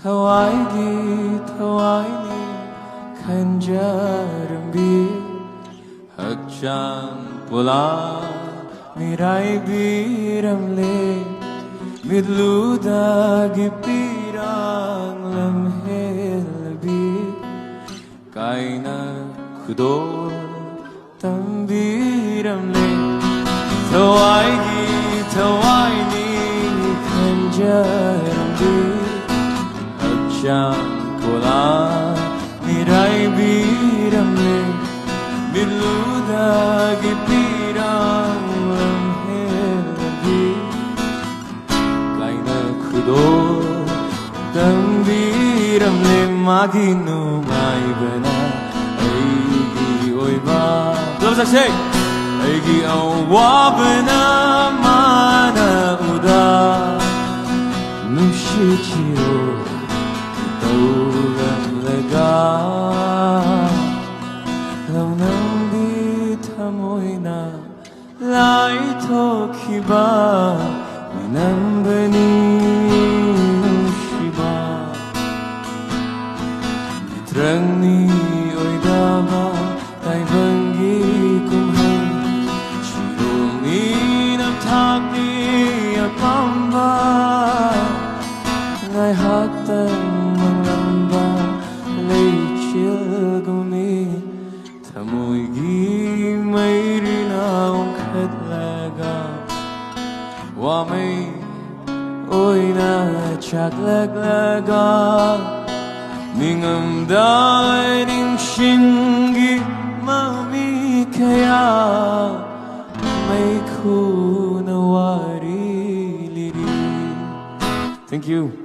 thawai gi thawai ni khanjaram bi hakcham pula mirai biram le midluda gi pirang lam hel bi kaina khudor tambiram le thawai gi thawai ni khanjaram bi hakcham pula mirai biram le midluda gi pirang lam hel bi kaina khudor tambiram le magi nungai bana aigi oiba love say aigi awa bana mana uda nushitio tauram lega launam di thamoina lai thokiba minambani shiba trangni oidaba taibangi kumhai chironi nam thakni apamba ngai hatang manglamba leichil gumi thamoi gi mairina khatlaga wa mai oina chaklaglaga ningam dining shingi mami kaya mai khuna wari liri. Thank you.